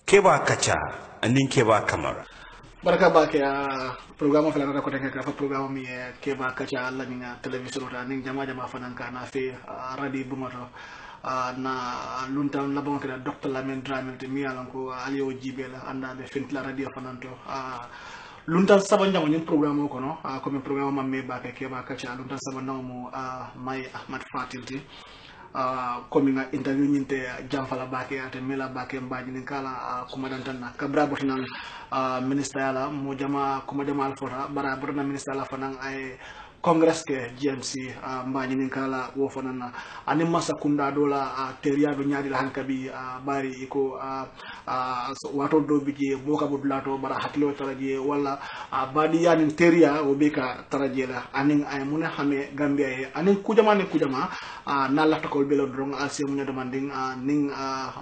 Keba Kacha anin Keba Kamara. Baraka bake programme fela na ko tenge ka programme mi Keba Kacha alla ni television ta ni jama fanan kana fe radio bumato na luntan la bon ka docteur Lamine Dramé mi yalan ko aliyo jibela anda be fintla radio fananto luntan sabanja ko programme ko no comme programme mamme bake Keba Kacha luntan sabanja mo may Ahmad Fatilti comme nga interview ñinte jamfala bake ate mela bake mbaji ni kala kumadantan na kabra botinan ministre ala mo jama kumadama alfota bara barna ministre ala fanan ay congress ke GMC mbaji ni kala wo fanan ani masa kunda dola teria be nyaadi la hankabi bari iko wato do bije boka budlato bara hakilo taraje wala badi yani teria o beka taraje la anin ay muna xame gambia e anin kujama ne kujama na la takol belo drong alse munya demanding ning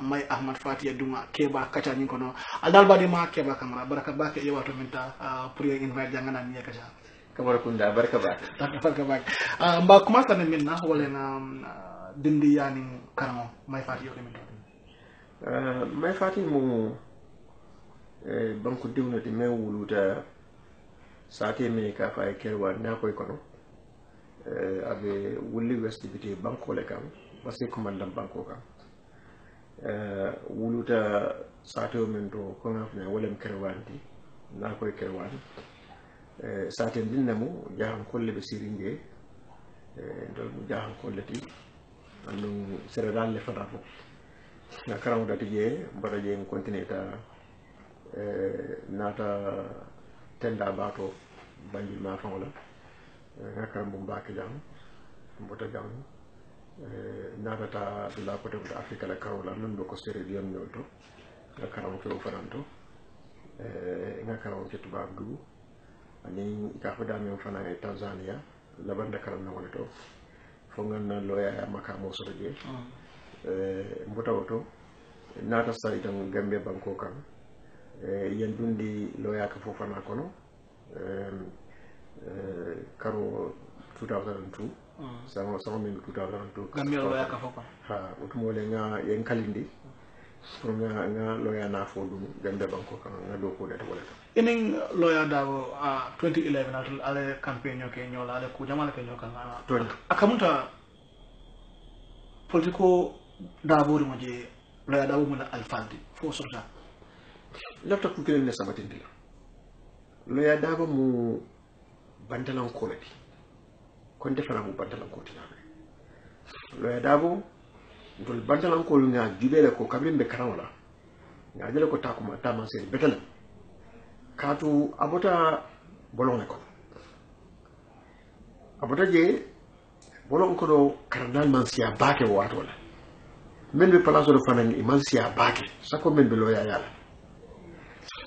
may Ahmad Fatiya Duma Keba Kacha ni kono aldal badi ma Keba Kamara baraka bake e wato minta pour invite jangana ni Kacha Kamara kunda baraka bake baraka bake mba commence na minna wala na dindi yani karamo may Fatiya ko minta may Fatiya mo banku diwna di me wuluta sate me ka fa kerwa na koy kono abe wuli west biti banko le kam wasi commandant banko kam wuluta sate o men do ko ngafne wolem kerwandi na koy kerwandi sate dinnamu jahan kolle be siringe dol jahan kolleti anu seredal le fada fo na karam dati je mbara je continue ta nata tenda bato banjul ma fangola ngakaram bu mbake jam mbota jam nata ta la côté de Afrique la karola non do ko sere dion nyolto ngakaram ko faranto ngakaram ke tuba du ani ka fada men fana e Tanzania la banda karam na wala to fo nganna loya ya makamo so je mbota woto nata sa itam gambe banko kam yen dundi loya ka fofana kono karo 2002 sama min 2002 gambia loya ka fofa ha utumo le nga yen kalindi pour nga loya na fo dum gambe banko kan nga do ko dete wala inin loya dawo 2011 atul ale campaign ke nyola ale ku jamala ke nyoka akamunta politiko dawo mo je loya dawo mun alfaldi fo sorta lafta ku kelen ne sabatindi loya dawo mu bandalan ko lati kon defana mu bandalan ko tiname loya dawo dol bandalan ko nga jubele ko kabrin be karawla nga jele ko takuma tama seri betala katu abota bolon ko abota je bolon ko do kardal man siya bake wato la men be place do fanani man siya bake sako men be loya yala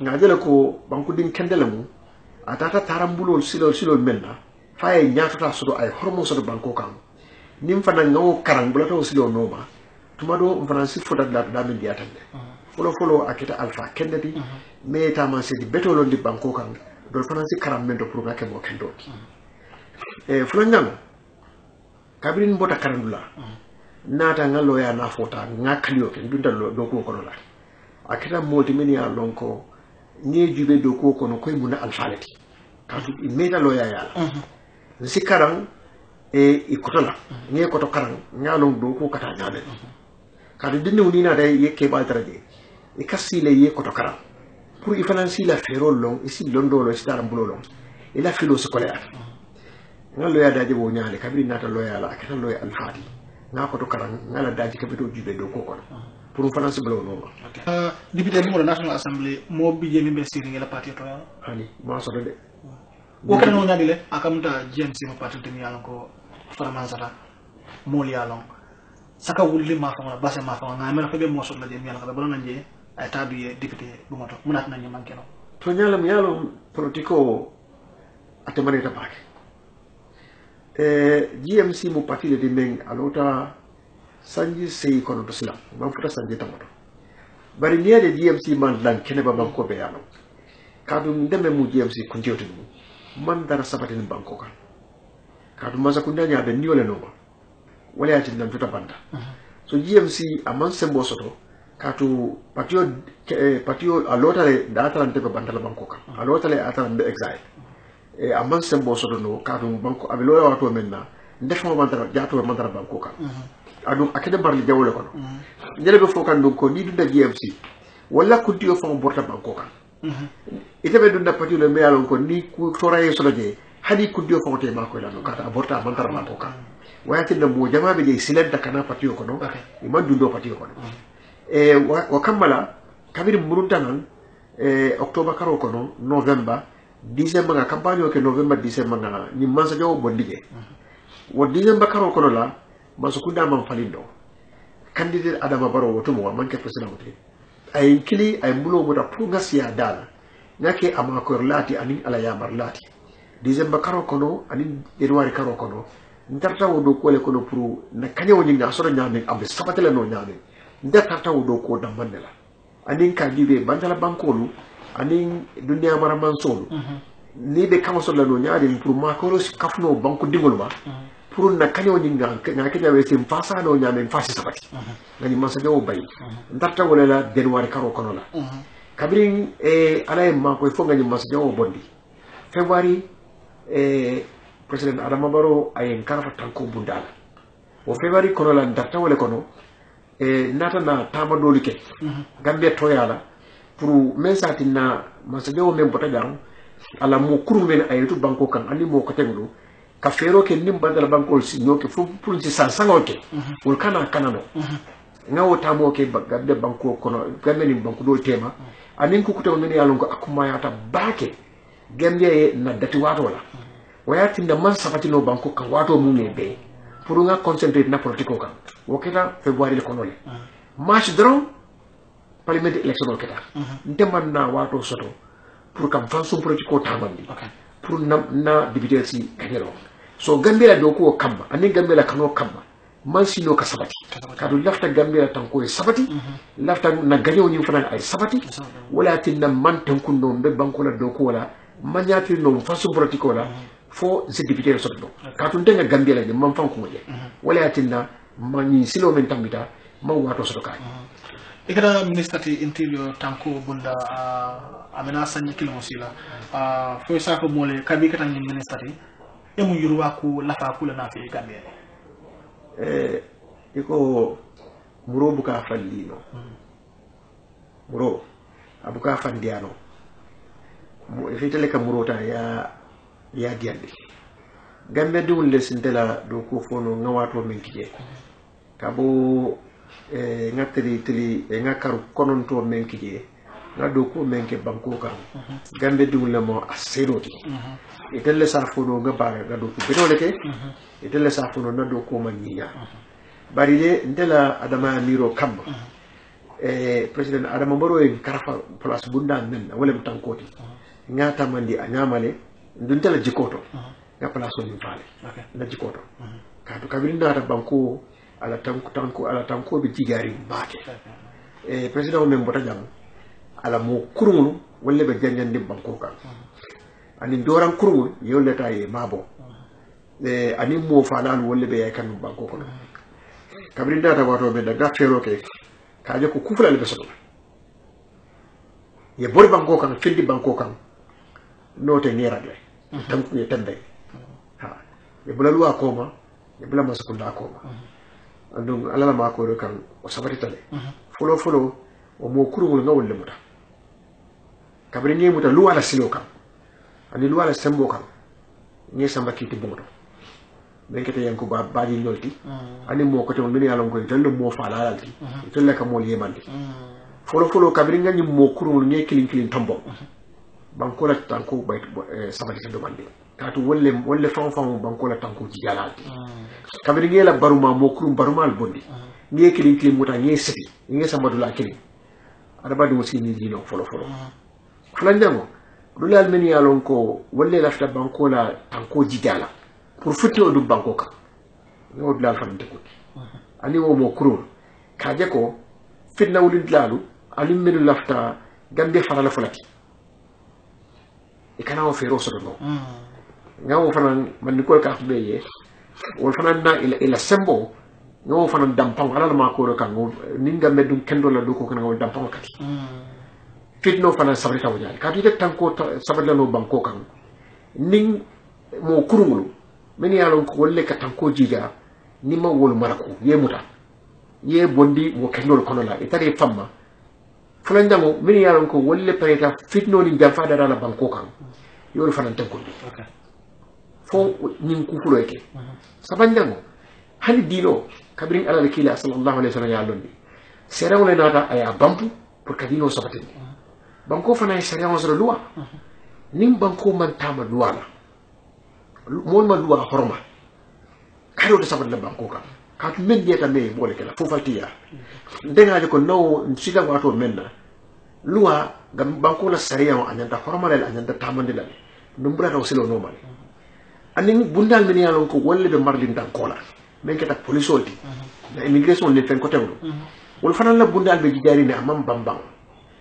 nga jele ko banku din kendela mu atata tarambulol silol menna faye nyaatata sodo ay hormo sodo banko kam nim fana ngawo karang bulato silo noma tumado fana sifoda da min diatande folo akita alpha kendati me tama sedi betolo di banko kam do fana si karam men do pour ngake mo kendo fulanyam kabrin bota karandula nata ngalo ya na fota ngakliyo ke dunda do ko kono la akita moti men ya lonko ni jube do ko kono koy muna alfalati kadu meda loya yala si karang ikotola ni ko to karang nyalong do ko kata nyale kadu dinne woni na day yekke ba taraje e kasile ye ko to karang pour il financer la ferol long ici londo lo staram bulolong e la filo scolaire ngalo ya daje bo nyale kabri nata loya la akata loya alfati ngako to karang ngala daje kabito jube do ko kono pour financer bulo no député numéro national assembly mo bije ni be siri la parti to ani ma so de o kan no nyadile akamta GMC mo parti to yalon ko farmansata mol yalon saka wulli ma fa basa ma fa ngamela ko be mo so la dem yalon ko be nanje ay tabiye député bu moto munat nañu mankeno to nyalam yalo politiko atemane ta bak GMC mo parti de meng alota sanji sey kono to sila ma futa sanji tamoto bari niade GMC man lan kene ba banko be yalo kadu ndeme mu GMC kunjewtu man dara sabatin banko kan kadu masa kundanya be niole no wala ya tin nan tuta banda so GMC aman sembo soto katu patio a lotale da atalante ko bantala banko kan a lotale atalante exile e a man sembo sodo no katu banko abe loya wato menna ndefo bantala jato bantala banko kan adu akede barli jawle kono njele be fokan do ko ni dunda GMC wala kuntiyo fo borta banko kan ite be dunda patio le meyalon ko ni ku toraye sodo je hani kuntiyo fo te mako la no kata borta bantala banko kan wayati na mo jama be je silenta kana patio kono iman dundo patio kono wa kammala kabiri muruntanan october karo kono november december nga campagne ke november december nga ni mansa jawo bondige wo december karo kono la maso kunda man falindo candidate adama baro woto mo manke president wote ay kili ay mulo mota pour ngasiya dala ngake amakor lati ani ala yamar lati december karo kono ani january karo kono ntarta wodo kole kono pour na kanyo nyinga soro nyame ambe sabatele no nyame ntarta wodo ko damandela anin ka dibe bandala bankolu anin dunia maraman solo ni be kama so la no nyaade pour makoro kafno banko dingol ba pour na kanyo nyinga ngake jawe sim fasa no nyame fasi sabati ngani masa jawo bay ntarta wala la january karo kono la kabirin alay ma ko fo ngani masa jawo bondi february president adama baro ay karafa tanko bundala o february kono la ntarta wala kono nata na tama dolike gambia toyala pour mensati na masadewo men bota jang ala mo kuru men ayatu banko kan ani mo ko teglu ka fero ke nim bandala banko si nyoke fu pour ci sa sangoke wol kana kanano ngawo tamo ke gabbe banko kono gambe ni banko do tema anin ko kuto men yalon ko akuma yata baake gambia na dati wato wala wayati na man safatino banko kan wato mu ne be pour nga concentrer na politique kan woketa february le kono le march dron parliament election keta ndeman na wato soto pour kam fanso politique tamandi pour na député si kanyero so gambela do ko kamba ani gambela kano kamba man sino ka sabati kadu lafta gambela tanko e sabati lafta na ganyo ni fana ay sabati wala tinna man tankun no be banko la do ko wala manyati no fanso politique wala fo se député le soto kadu ndenga gambela de man fanko ngoje wala tinna mani silo men tambita ma wato soto kay ikada ministry interior tanko bunda amena sanyi kilo musila fo sa ko mole kabi kata ngi ministry emu yurwa ku lafa kula na fi gambia iko muro buka fallino muro abuka fandiano mo fitele ka muro ta ya diande gambe dum le sintela do ko fono ngawato men kije kabo ngatri tri ngakaru kononto men kije ngado ko men ke banko kan gambe dum le mo aseroti itelle sa fono ngaba ngado ko betole ke itelle sa fono nado ko maniya bari de ndela adama miro kam president adama baro en karafa place bunda men wala tankoti ngata mandi anyamale nduntel jikoto nga place ni fale na jikoto kadu kabinda ta banko ala tanko be jigari baake president men bota jam ala mo kurungulu wala be janjande banko kan ani doran kurungul yoleta e mabo ani mo falal wala be kan banko kan kabinda ta wato be daga fero ke kaje ko kufula le besoto ye bor banko kan findi banko kan note ni ragle tanko ye tembe ha ye bulalu akoma ye bula masukunda akoma andung alala ma ko kan o sabati tale folo o mo kurugul nga wolle muta kabri ngi muta lu wala silo kan ani lu wala sembo kan ngi samba kiti bonto ben kete yanko ba baji nyolti ani mo ko to min yalon ko tan mo fa lalati to le ka mo yemandi folo kabri nga ni mo kurugul ngi kilin tombo banko la tanko bay sabati to demandi katu wolle fam banko la tanko jigalati kabiri ngela baruma mo kurum barumal bondi ngi kilin muta ngi seti ngi samadula kilin adaba do sini dino folo flanjango dulal men yalon ko wolle lafta banko la tanko jigala pour futti o dum banko ka no dulal famde ko ani wo mo kurum kaje ko fitna wulid lalu alim men lafta gambe farala fulati e kana o fero so do ngawo fanan man ko ka beye wol fanan na ila sembo ngo fana dampang ala ma ko kan ngo ninga medum kendo la do ko kan ngo dampang kati fitno fana sabri taw nyaali kati de tanko sabri no banko kan ning mo kurungulu men yalon ko wolle ka tanko jiga ni ma wol marako ye muta ye bondi mo kendo kono la itare famma fulan jango men yalon ko wolle pareta fitno ni jamfa dara la banko kan yoro fana tanko okay fo ning ku fulo yake sabanjango hani dino kabirin ala kila sallallahu alaihi wasallam ya londi sera wala nata aya bampu pour kadino sabatin banko fana sera wala loi nim banko man tama loi la mon ma loi horma kado de sabat la banko kan ka men dieta me bole kala fo faltiya denga ko no sida wato menna loi gam banko la sera wa anyanta horma la anyanta tamande la numbra do selo normal anin bundal men yalon ko wolle be marlin dan kola men kata police olti na immigration le fen ko tewlo wol fanan la bundal be jari ne amam bambang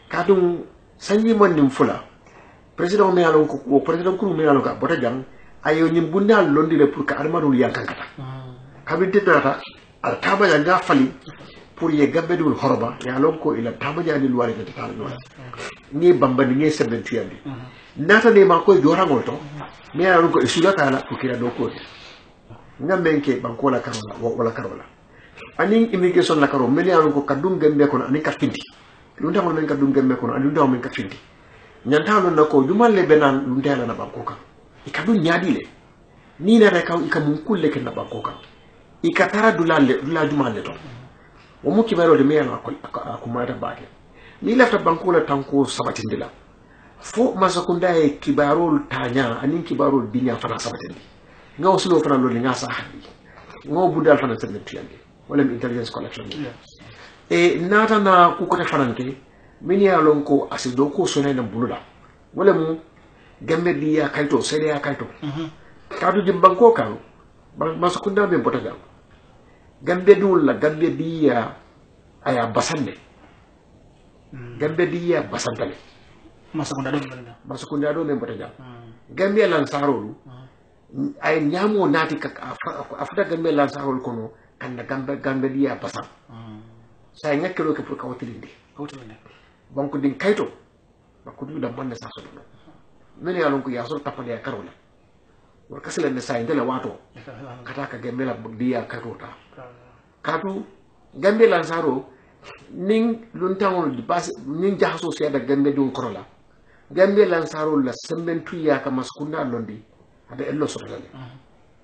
kadum sanyi mon nim fula president me yalon ko o president ko me yalon ka bota jang ayo nim bundal londi le pour ka armadul yankan kata kabinte tata al taba ya ga fali pour ye gabbedul horoba yalon ko ila taba ya ni luwale ta tal no ni bamba ni ngi sebben tuyandi nata ne ma ko jorangol to me yalon ko isula kala ko kira do ko ngamenke banko la karola wala karola anin immigration la karo meli ko kadum gembe ko anin ka findi lu ndamol men kadum gembe ko anin ndam men ka findi nyanta non nako jumalle benan lu ndela na banko kan ikadun nyaadile ni na reka ikamun kulle ken na banko kan ikatara dulalle dula jumalle to o mu kibaro de meyana ko mata baake ni lafta banko la tanko sabatindila fo masakunda e kibarol tanya anin kibarol dinya fana sabatindi ngaw sulo fana lo nga sa hadi ngaw budal fana sen tiyande wala intelligence collection e nata na ku ko fananke min ya lon ko asido ko sone na bulula wala mu gambe diya kayto sede ya kayto kadu jimbanko kan masakunda be bota jam gambe dul la gambe diya aya basande gambe diya basantale masakunda do be bota jam gambe lan sarolu ay nyamo nati ka afuta gambe la sahol kono kanda gambe dia pasam sa ngakelo ke pour kawtilinde banko din kayto banko din da bonna sa so do men yalon ko yasol tapale ya karola wor kasela ne sa indela wato kata ka gambe la dia karota katu gambe la saro ning luntangol di bas ning jahaso se da gambe dun korola gambe la saro la sembentu ya ka maskunda londi ada ello sotale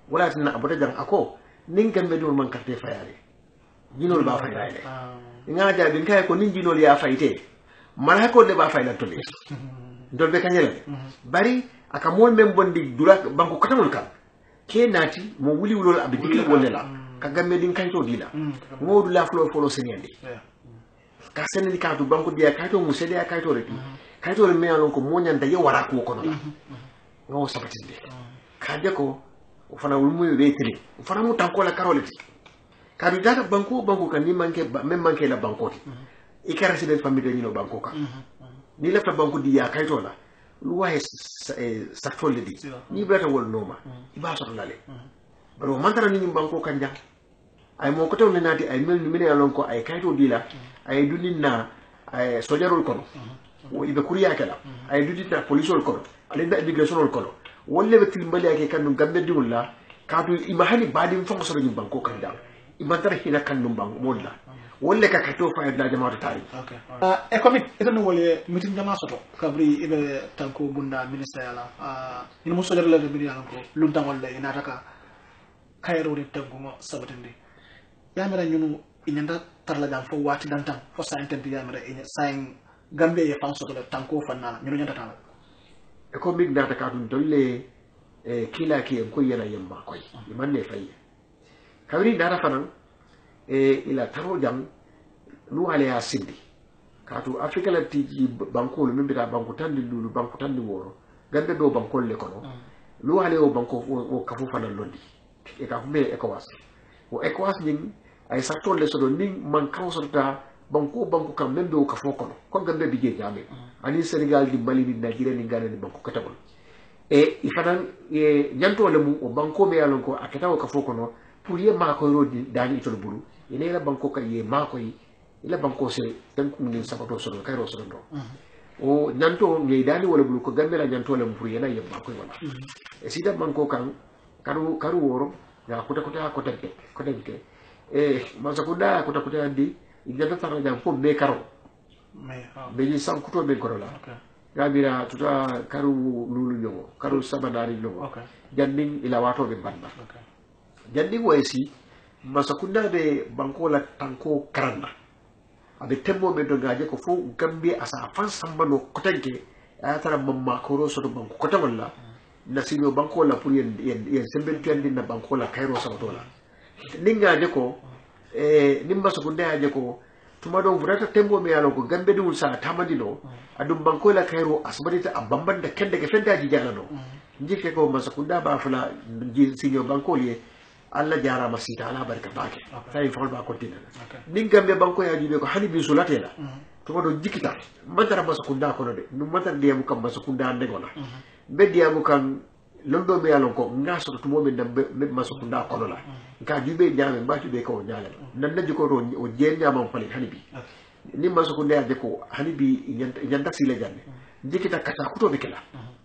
wala tan abota jang ako nin gambe dul man karte fayare jinol ba fayale nga ja bin kay ko nin jinol ya fayte mala ko de ba fayla tole ndol be kanyela bari aka mol mem bondi dula banko katamul kan ke nati mo wuli wulol abidi wolela ka gambe din kayto dila ngodu la flo senyande ka senni ka du banko dia kayto mu sede ya kayto reti kayto le mealon ko mo nyanda ye wara ko kono la ngo sabatinde kaje ko fana wulmu retri fana mu tanko la karoleti kadu daga banko kan ni manke même manke la banko ti ikara resident famille ni no banko kan ni lefta banko di ya kayto la lu waye sa tolle di ni brata wol noma iba so lale baro mantara ni banko kan jang ay mo ko tawne nati ay mel ni mine yalon ko ay kayto di la ay duninna ay sojarol kono wo ibe kuriya kala ay dudita polisol kono ale da immigration kono wolle be timbali ake kanu gambe diwla kadu imahani badi mfango soro nyimbanko kanda imantara hina kanu mbang molla wolle ka kato fa da jamaatu tari okay e komit etano wolle mitin jama soto kabri ibe tanko bunda ministre yala ni mo sojere le bi yalla ko lunta wolle ina taka kayro de tanko mo sabatende yamira nyunu inyanda tarla jam fo wati dantan fo sa intenti yamira inya sain gambe e fan soto tanko fanna nyunu nyanda tala e ko big data ka dun dolle e kila ki ko yana yamba koy manne fay kawri dara fanan e ila taro jam lu ale ya sindi katu afrika la tiji banko lu mbita banko tandi lulu banko tandi woro gande do banko le kono lu ale o banko o kafu fanan londi e ka fumbe ECOWAS o ECOWAS ning ay sakto le sodo ning man kawsota banko kan membe o kafo kono ko gambe bije jame ani Senegal di Mali di Nigeria ni Ghana ni banko katabol e ifanan e nyanto le mu o banko me yalon ko aketa o kafo kono pour ye ma ko rodi dani to bulu ine la banko ka ye ma ko yi ila banko se tan ko ni sabato so kay ro so do o nanto ngi dani wala bulu ko gambe la nanto la pour ye la ye ma ko wala e sida banko kan karu woro ya kuta ke masa kuda kuta di igata tara jam ko be karo be ni san kuto be korola gabira tuta karu lulu nyogo karu sabadari nyogo janding ila wato be banda janding waysi masa kuda be banko la tanko karanda abe tembo be do gaje ko fu gambe asa fan sambano kotanke ayatara mamma koro so do banko kota wala nasino banko la pour yen sembel tendi na banko la kairo sabato la ninga je ko nimba so kunda je ko tuma do burata tembo me yalo ko gambe dul sa tamadino adum banko la kairo asbarita abamban da kende ke fenda ji jala no njike ko masakunda ba fula ji sinyo banko liye alla jara masita ala barka baake tay fol ba kontina ninga be banko ya jibe ko hani bi sulatela tuma do jikita mantara masakunda ko no de num mantar diamu kam masakunda ndegola bediamu kan londo be yalon ko ngaso to mo be be masakunda ko la ka jube nyame mbati be ko nyale nan naji ko o jenya mam fali hanibi ni masakunda ya de ko hanibi nyanda sile janne jikita kata kuto be kala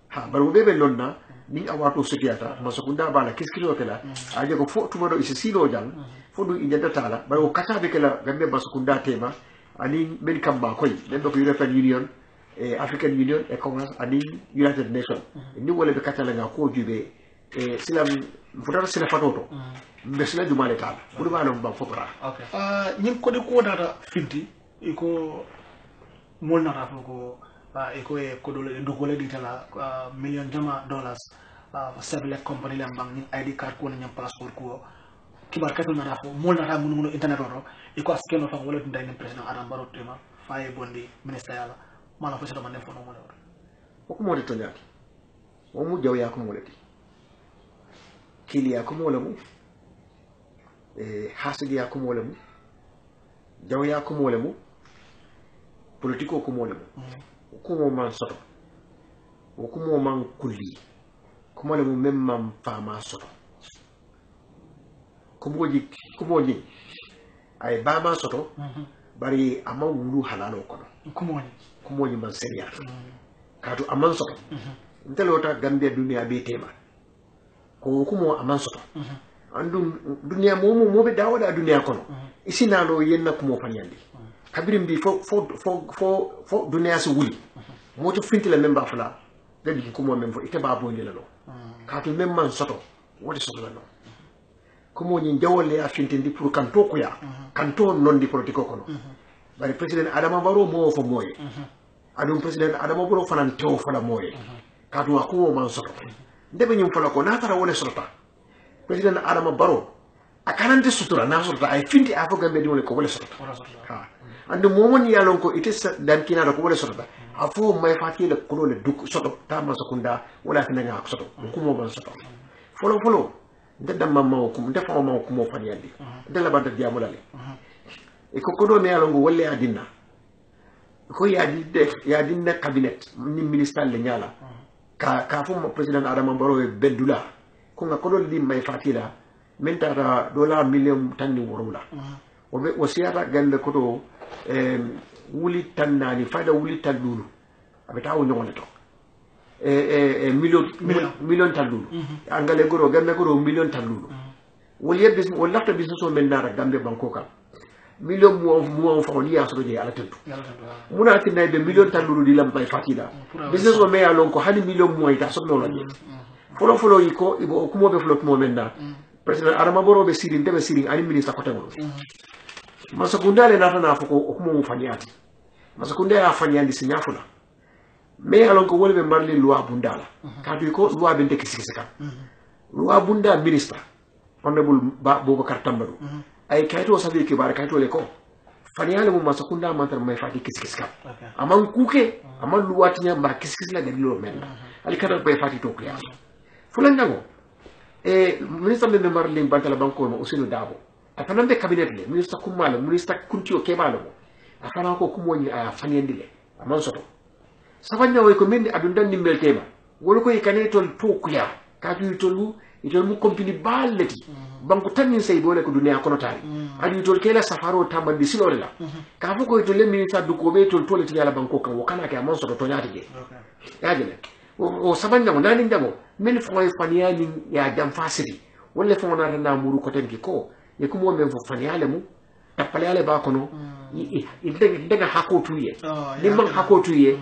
ha baru be lonna ni awato sutiyata masakunda bala kiskilo kala aje ko fo tuma do isi silo jang fo du nyanda tala baru kata be kala gambe masakunda tema ani men kamba koy den do ko European Union African Union ECOWAS ani United Nations ni wala be katala nga ko jube silam futata sila fatoto be sila jumale tala budu bana ba fopra ñing ko de ko data finti iko mol na rafu ko iko e ko dole do ko le ditala million jama dollars several company la bang ni ID card ko nyam passport ko kibar katul na rafu mol na rafu mun internet ro iko askeno fa wala dindai ni president Adam Barrow tema faye bondi ministre yala mala fo sita mande fono mo le o ko modi to nyaki o mu jaw ya ko mo le di kili ya ko mo le mu hasidi ya ko mo le mu jaw ya ko mo le mu politiko ko mo le mu ko mo man soto o ko mo man kulli ko mo le mu mem mam fama soto ko moji ay ba ma soto bari ama wulu halalo kono ko moji man seriya katu aman soto ntelota gambia dunia be tema ko mo aman soto andum dunia mo be dawada dunia kono isinalo yenna ko mo fanyandi kabirim bi fo dunia si wuli mo to finti la memba fala gabi ko mo mem fo ite ba bondi la no katu mem man soto wodi soto la no ko mo nyi jawole a fintindi pour kanto ko ya kanto non di politiko kono bari president Adama Barrow mo fo moye adum president Adama Barrow fanan tew fala moye kadu ko man soto ndebe nyum fala ko na tara wala soto president Adama Barrow akanante sutura na soto ay finti afo gambe di wala ko wala soto ha andu momon yalon ko ite dan kina ko wala soto afo may fati le ko le duk soto ta ma sakunda wala tinanga soto ko mo man soto folo ndedda mamma ko ndefa mamma ko mo fani yandi ndela banta diamulale e ko do me yalongo wolle adinna ko ya dinna cabinet ni ministre le nyala ka fu president Adama Barrow bedula ko nga ko do li may fatila mentara $1 million tanni worula o siata gande ko do wuli tannani fada wuli tallulu abeta o nyongole to million tallulu angale goro gambe goro million tallulu wol yebbe wol lafta business o men nara gambe banko kam million mo fa woni yaso je ala tentu muna tinay be million tallulu di lam bay fatida business o me alon ko hani million mo ita so no la folo yiko ibo ko mo be flot mo men na president Adama Barrow be sirin debe sirin ani ministre ko tego masakunda le nata na foko ko mo fanyati masakunda ya fanyandi sinyafuna mais alon ko wolbe marli loi bundala kadu ko loi be ndek sikisika loi bunda ministre honorable Boubacar Tambadou ay kayto sabi ke bar kayto le ko fanyale mo masakunda mantar may fati kisikisika aman kuke aman loi tinya ba kisikisla de lo men ali kada bay fati to kliya fulan dango ministre be marli bantala banko mo usino dabo afana be cabinet le ministre kumala ministre kuntio kebalo afana ko kumoni a fanyandi le aman soto sabanya way ko mendi adun dan nimbel tema wolo ko ikane tol to kuya ka tu tolu itol mu company balleti banko tanni sey bole ko duniya kono tari adi itol kela safaro tambandi silore la ka foko itol le ministre du ko be itol toleti yala banko kan wakana ke amon so to nyaati je yaade o sabanda mo nani ndamo min fo e faniani ya jam fasiri wala fo na na muru ko tenki ko e ko mo men fo faniale mu tapale ale ba kono ndega hakotuye nimman hakotuye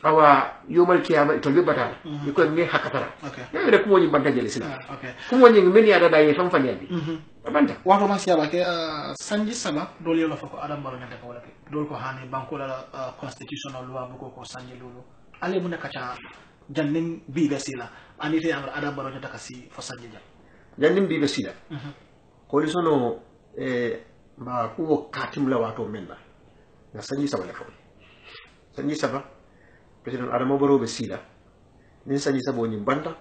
awa yomal kiyama itol be batala iko ngi hakatara ne ko mo ni banta jeli sila ko mo ni men ya dada ye fam faniade banta wato ma siya ke sanji sama dol yo la fako adam baro nyata ko wala ke dol ko hani banko la constitutional loi bu ko sanji lulu ale mu nakacha jannin bibe sila anite am adam baro nyata kasi fo sanji jam jannin bibe sila ko li sono ma ko katim la wato menna na sanji sama le fo sanji sama president adama baro be sila nin sanji sabo ni banda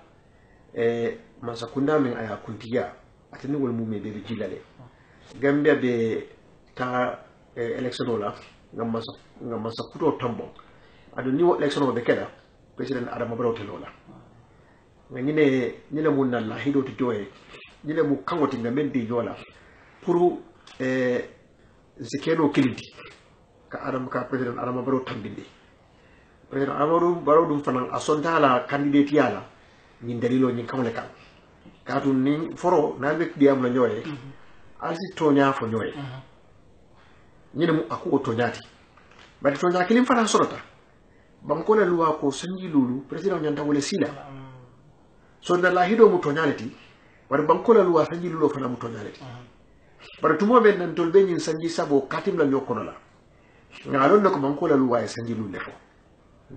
masakunda min aya kuntiya atini wol mumé be jilale gambia be ta election la ngam masa kuto tambo adu ni election be keda president adama baro te lola ngani ne mun na la hido to joye ni le mu kangoti ngamen di yola pour zikeno kilidi ka president adama baro tambindi president adama baro dum fanan asonta la candidate yala ni dalilo ni kamle kan katu ni foro na be diam la nyoye alsi tonya fo nyoye ni mu ako tonyati bari tonya kilim fanan sorota bam ko la luwa ko sanji lulu president nyanta wala sila so na la hido mu tonyaleti bari bam ko la luwa sanji lulu fanan mu tonyaleti bari tumo be nan tolbe nyin sanji sabo katim la nyokono la ngalon ko bam ko la luwa sanji lulu lefo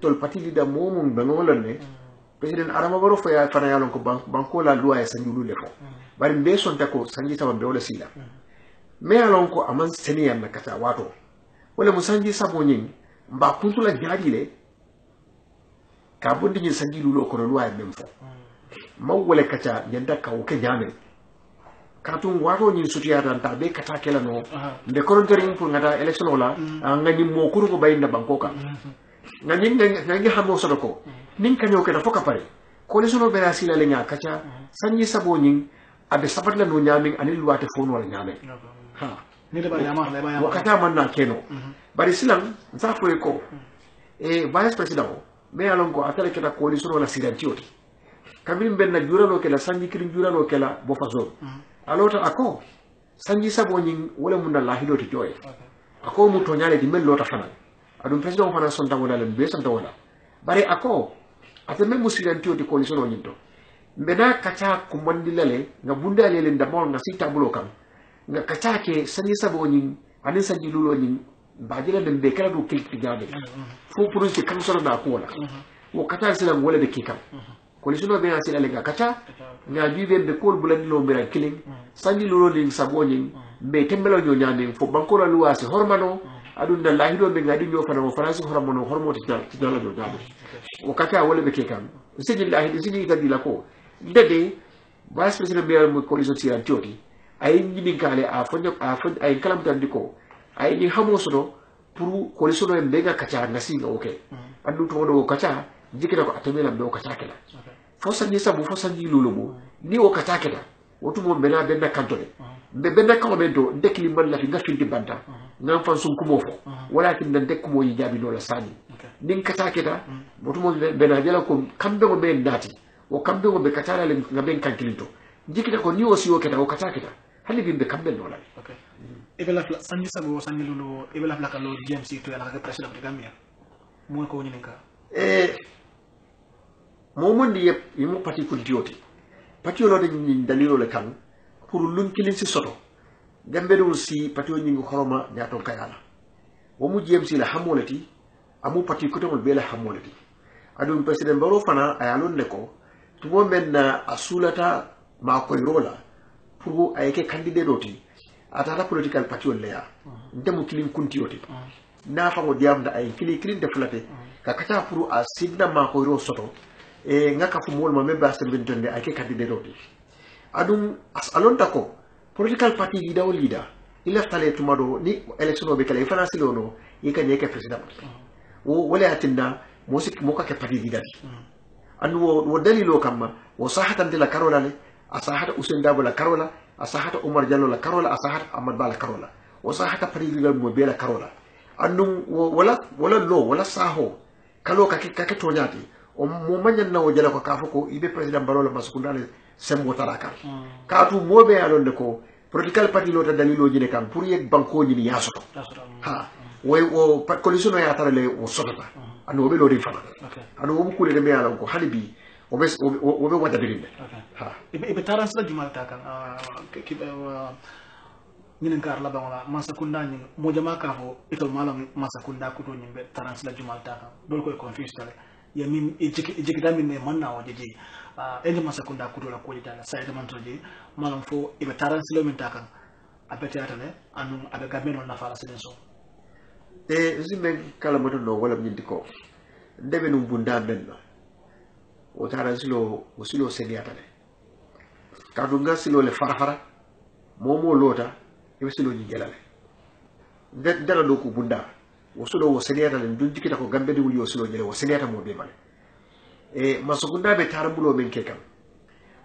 tol pati lida momum be ngolon ne president adama baro fo ya fana yalon ko banko la loi e sanji lule fo bari be son tako sanji sabo be wala sila me yalon ko aman seniya na kata wato wala mo sanji sabo nyin mba kuntula jaadi le ka bondi nyin sanji lulo ko loi e mem fo ma wala kata nyanda ka o ke nyame katun wato nyin sutiya dan ta be kata kala no be korontori pour ngata election wala ngani mo kuru ko bayna banko ka ngani hamo sodoko nin kanyo ke da foka pare ko le sono bera sila le nya kacha sanyi sabo nyin abe sabat la no nyamin anil luwate fo no la nyame ha ni le ba yama le ba yama wakata man na keno bari silam za fo ko vice president me alon ko atale ke da ko le sono la silantioti kabin ben na jurano ke la sanyi kirim jurano ke la bo fazo alota ako sanyi sabo nyin wala mun na lahido to joye ako mu to nyale di mel lota fana adum president fana son tawona le be son tawona bari ako ate même musilantiyo di coalition o nyinto mbena kacha kumandilale nga bundale le ndamol nga sita bulo kam nga kacha ke sanyi sabo nyin anin sanyi lulo nyin bajila de be kala do kilti gabe fo pour ci kam solo na ko wala wo kacha sila wala de kikam coalition o be asila le nga kacha nga juve be kol bulani lo mbira killing sanyi lulo ning sabo nyin be tembelo nyo nyande fo banko la luwasi hormano adunda lahido be ngadi nyo fana mo farasi hormono hormoti dala do dala wakati wala be kekam siji lahidi siji kadi lako dede vice president be mo coalition ci antioti ay nyini kale a fonyo ay kalam tandiko ay ni hamo sodo pour coalition en bega kacha nasi oke andu to do kacha jikira ko atamela be kacha kala fosa ni sabu fosa ni lulumo ni o kacha kala wotu mo bena benna kantole be benna ko be do dekli man la fi ngafindi banta ngam fan sun kumo fo walakin dan dekko mo yijabi no la sani nin kata keta wotu mo bena jela ko kambe mo be ndati o kambe mo be katala le ngaben kankilinto jikita ko ni o siwo keta o kata keta hali bimbe kambe no la ibela sanji sabo sanji lulu ibela la kalo james to la ka president de gambia mo ko nyinka mo ndi yep yimu parti ko dioti parti lo de dalilo le kan pour lun kilin ci soto gambe do si parti o nyingo horoma nyato kayala wo mu james la hamolati amu parti ko to be la hamolati adum president baro fana ayalon le ko to mo men asulata ma ko rola pour ayeke candidate doti atata political party on leya ndemu kilin kuntioti na fango diamda ay kilin deflate ka kata pour a sidna ma ko ro soto ngaka fu mol ma member assembly tonde ayeke candidate doti adum alon tako political party leader ila fale tumado ni election be kala ifana silono yikanye ke president wo wala atinda mosik moka ke party leader anu wo dalilo kamma wo sahatan de la carola le asahata Usain Dabo la karola asahata Umar Jallo la karola asahata Ahmad Bala karola wasahata president mo bela karola andum wala saho kalo kake toñati o mo manyan na o jala ko kafo ko ibe president Barrow la masukundale sembo talaka kaatu mobe alonde ko political party lota dalilo jine kan pour yek banko jini yasoto ha way o pat coalition ya tarale o sotata ando be lori fana ando o kule de me ala ko halibi o be wada dirinde ha ibe taran sala jumal ta kan ñinen kar la bangala masakunda ñi mo jama ka fo itol malam masakunda ko to ñimbe taran sala jumal ta kan dol koy confuse tale ya min jiki dami ne manna o jeji ende masakunda ko to la ko jita sa ede man toje malam fo ibe taran sala min ta kan abete atale anu abe gamen on na fala silenso zimen kala moto no wala ñindi ko ndebe num bunda benno o taran silo seniatale kadu nga silo le farafara momo lota e silo ji gelale dara do ko bunda wo silo wo seniata len dun jikita ko gambe de wuli wo silo jele wo seniata mo be male e masukunda be tarambulo men ke kam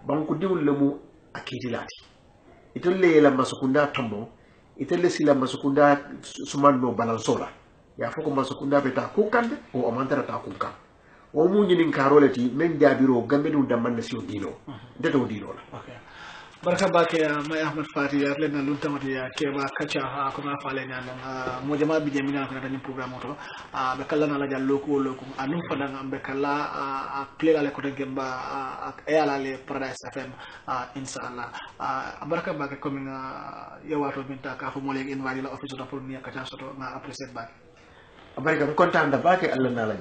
banku diwul le mu akitilati itolle la masukunda tombo itolle sila masukunda sumanno balansola ya foko masukunda be ta kukande o amantara ta kukan o mu nyinin karolati men jabiro gambe dum damman sio dino deto dino la barka bake may Ahmed Fati ya len lun tamati ya keba kacha ha ko ma fale nyana mo jama bi jemi na ko dañu programme to be kala na la jallo ko anu fadanga be kala clear ale ko de gemba ak ayala le Paradise FM inshallah barka bake ko min yawato min ta ka fo mo leg invite la office to pour ni kacha soto na appreciate bake barka ko content da bake Allah na la